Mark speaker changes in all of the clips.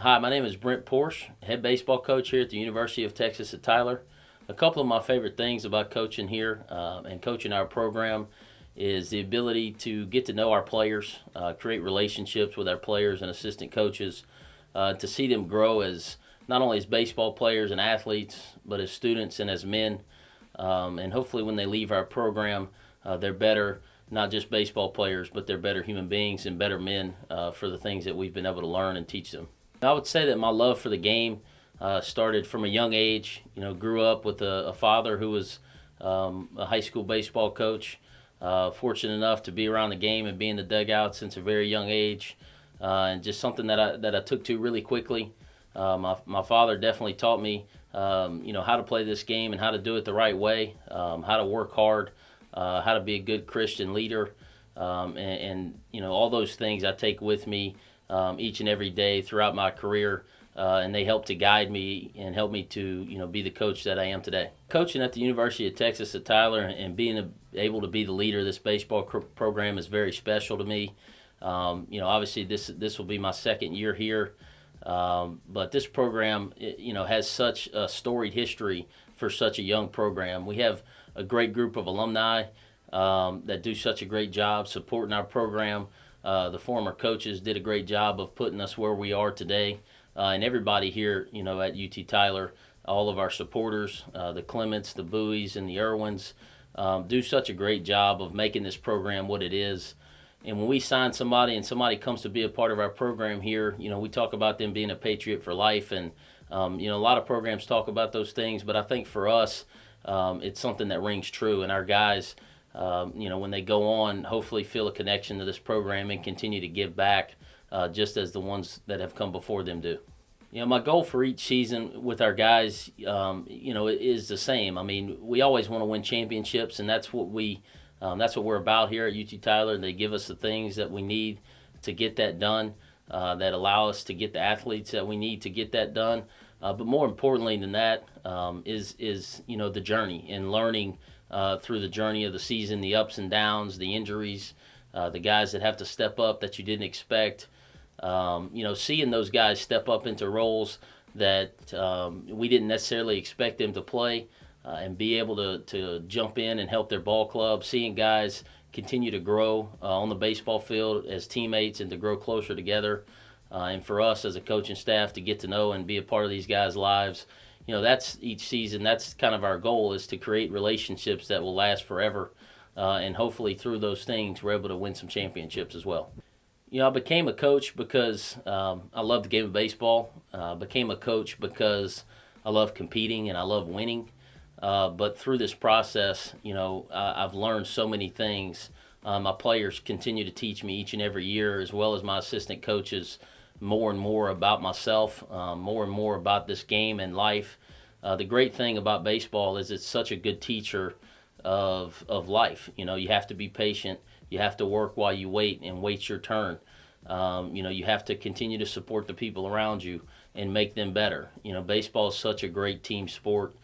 Speaker 1: Hi, my name is Brent Porche, head baseball coach here at the University of Texas at Tyler. A couple of my favorite things about coaching here and coaching our program is the ability to get to know our players, create relationships with our players and assistant coaches, to see them grow as not only as baseball players and athletes, but as students and as men. And hopefully when they leave our program, they're better, not just baseball players, but they're better human beings and better men for the things that we've been able to learn and teach them. I would say that my love for the game started from a young age. Grew up with a father who was a high school baseball coach. Fortunate enough to be around the game and be in the dugout since a very young age, and just something that I took to really quickly. My father definitely taught me, how to play this game and how to do it the right way, how to work hard, how to be a good Christian leader, and all those things I take with me each and every day throughout my career, and they help to guide me and help me to be the coach that I am today. Coaching at the University of Texas at Tyler and being able to be the leader of this baseball program is very special to me. Obviously this will be my second year here, but this program has such a storied history for such a young program. We have a great group of alumni that do such a great job supporting our program. The former coaches did a great job of putting us where we are today. And everybody here, at UT Tyler, all of our supporters, the Clements, the Bowies, and the Irwins, do such a great job of making this program what it is. And when we sign somebody and somebody comes to be a part of our program here, we talk about them being a Patriot for life. And, a lot of programs talk about those things, but I think for us, it's something that rings true. And our guys, when they go on, hopefully feel a connection to this program and continue to give back just as the ones that have come before them do. My goal for each season with our guys, is the same. I mean, we always want to win championships, and that's what we're about here at UT Tyler. They give us the things that we need to get that done, that allow us to get the athletes that we need to get that done. But more importantly than that is the journey and learning through the journey of the season, the ups and downs, the injuries, the guys that have to step up that you didn't expect. Seeing those guys step up into roles that we didn't necessarily expect them to play, and be able to jump in and help their ball club, seeing guys continue to grow on the baseball field as teammates and to grow closer together. And for us as a coaching staff to get to know and be a part of these guys' lives, that's each season. That's kind of our goal, is to create relationships that will last forever. And hopefully through those things, we're able to win some championships as well. I became a coach because I love the game of baseball. Became a coach because I love competing and I love winning. But through this process, I've learned so many things. My players continue to teach me each and every year, as well as my assistant coaches, more and more about myself, more and more about this game and life. The great thing about baseball is it's such a good teacher of life. You have to be patient. You have to work while you wait and wait your turn. You have to continue to support the people around you and make them better. Baseball is such a great team sport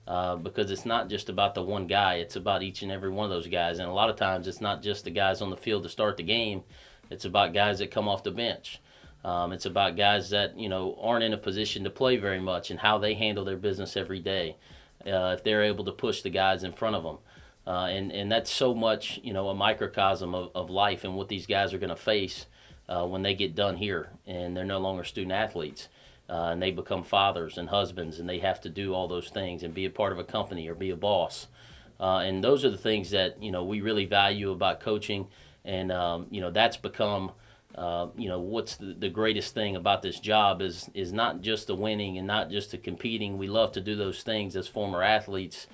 Speaker 1: because it's not just about the one guy. It's about each and every one of those guys. And a lot of times it's not just the guys on the field to start the game. It's about guys that come off the bench. It's about guys that, aren't in a position to play very much and how they handle their business every day, if they're able to push the guys in front of them. And that's so much, a microcosm of life and what these guys are going to face when they get done here and they're no longer student athletes. And they become fathers and husbands, and they have to do all those things and be a part of a company or be a boss. And those are the things that, we really value about coaching. And, that's become, what's the greatest thing about this job is not just the winning and not just the competing. We love to do those things as former athletes.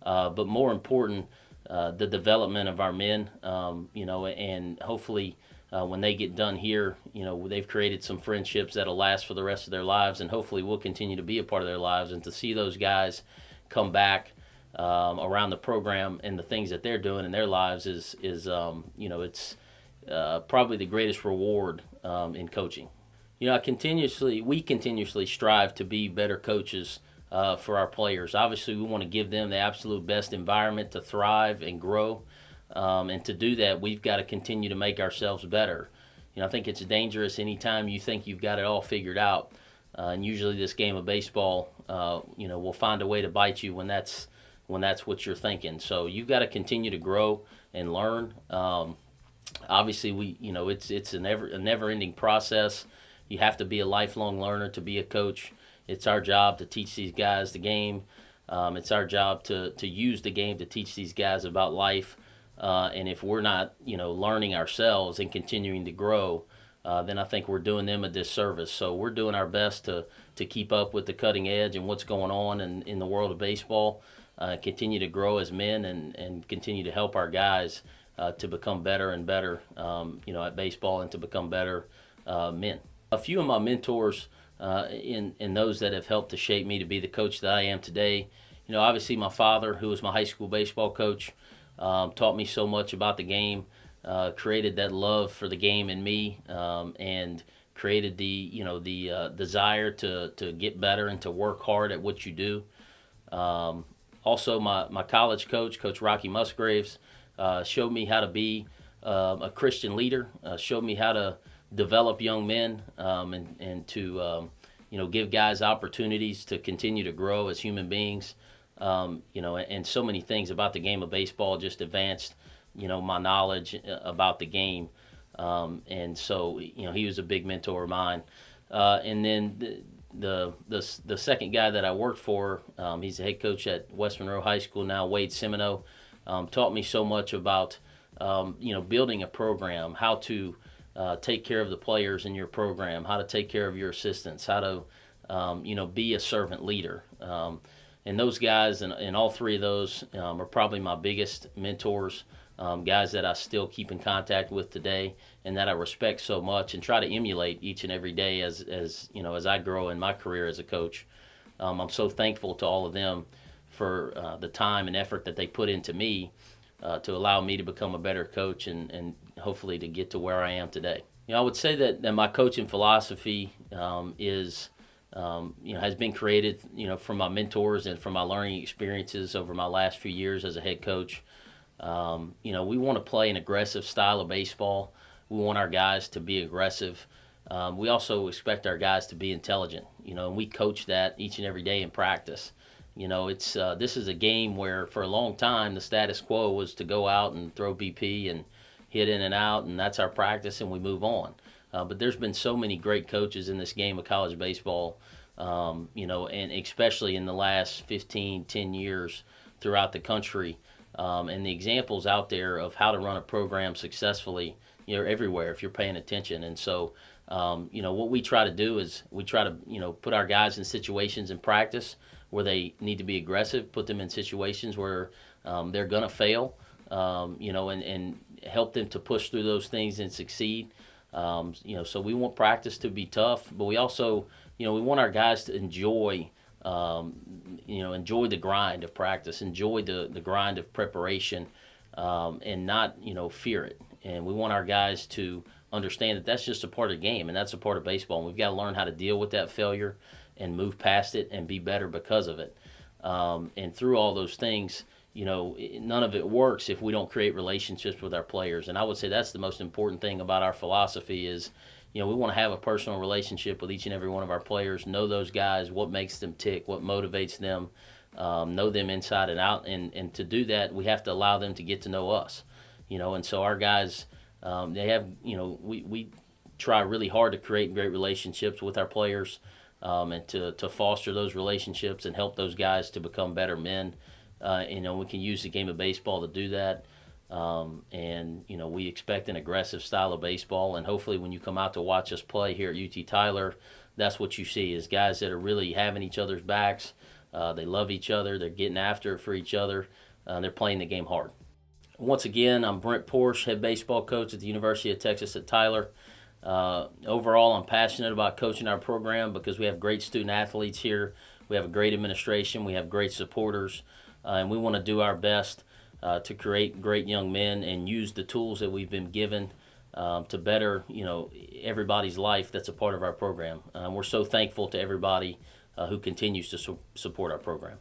Speaker 1: But more important, the development of our men, and hopefully when they get done here, they've created some friendships that'll last for the rest of their lives, and hopefully we'll continue to be a part of their lives. And to see those guys come back around the program and the things that they're doing in their lives is it's probably the greatest reward in coaching. We continuously strive to be better coaches for our players. Obviously, we want to give them the absolute best environment to thrive and grow. And to do that, we've got to continue to make ourselves better. I think it's dangerous anytime you think you've got it all figured out. And usually this game of baseball, will find a way to bite you when that's what you're thinking. So you've got to continue to grow and learn. Obviously, it's a never-ending process. You have to be a lifelong learner to be a coach. It's our job to teach these guys the game. It's our job to use the game to teach these guys about life. And if we're not, learning ourselves and continuing to grow, then I think we're doing them a disservice. So we're doing our best to keep up with the cutting edge and what's going on in the world of baseball, continue to grow as men and continue to help our guys to become better and better, at baseball and to become better men. A few of my mentors in those that have helped to shape me to be the coach that I am today, obviously my father, who was my high school baseball coach, taught me so much about the game, created that love for the game in me, and created the desire to get better and to work hard at what you do. Also, my college coach, Coach Rocky Musgraves, showed me how to be a Christian leader, showed me how to develop young men, and to give guys opportunities to continue to grow as human beings. And so many things about the game of baseball just advanced, my knowledge about the game. And so, he was a big mentor of mine. And then the second guy that I worked for, he's the head coach at West Monroe High School now, Wade Semino, taught me so much about, building a program, how to take care of the players in your program, how to take care of your assistants, how to, be a servant leader. And those guys, and all three of those are probably my biggest mentors, guys that I still keep in contact with today and that I respect so much and try to emulate each and every day as I grow in my career as a coach. I'm so thankful to all of them for the time and effort that they put into me to allow me to become a better coach and hopefully to get to where I am today. I would say that my coaching philosophy is has been created, from my mentors and from my learning experiences over my last few years as a head coach. We want to play an aggressive style of baseball. We want our guys to be aggressive. We also expect our guys to be intelligent, and we coach that each and every day in practice. This is a game where for a long time the status quo was to go out and throw BP and hit in and out, and that's our practice, and we move on. But there's been so many great coaches in this game of college baseball, and especially in the last 10 years throughout the country. And the examples out there of how to run a program successfully, are everywhere if you're paying attention. And so, what we try to do is we try to, put our guys in situations in practice where they need to be aggressive, put them in situations where they're going to fail, and help them to push through those things and succeed. So we want practice to be tough, but we also, we want our guys to enjoy the grind of practice, enjoy the grind of preparation, and not, fear it. And we want our guys to understand that that's just a part of the game, and that's a part of baseball. And we've got to learn how to deal with that failure and move past it and be better because of it. And through all those things, none of it works if we don't create relationships with our players. And I would say that's the most important thing about our philosophy is, we want to have a personal relationship with each and every one of our players, know those guys, what makes them tick, what motivates them, know them inside and out. And to do that, we have to allow them to get to know us, and so our guys, they have, we try really hard to create great relationships with our players, and to foster those relationships and help those guys to become better men. We can use the game of baseball to do that. We expect an aggressive style of baseball, and hopefully when you come out to watch us play here at UT Tyler, that's what you see is guys that are really having each other's backs. They love each other. They're getting after it for each other. They're playing the game hard. Once again, I'm Brent Porche, head baseball coach at the University of Texas at Tyler. Overall, I'm passionate about coaching our program because we have great student athletes here. We have a great administration. We have great supporters. And we want to do our best to create great young men and use the tools that we've been given to better, everybody's life that's a part of our program. We're so thankful to everybody who continues to support our program.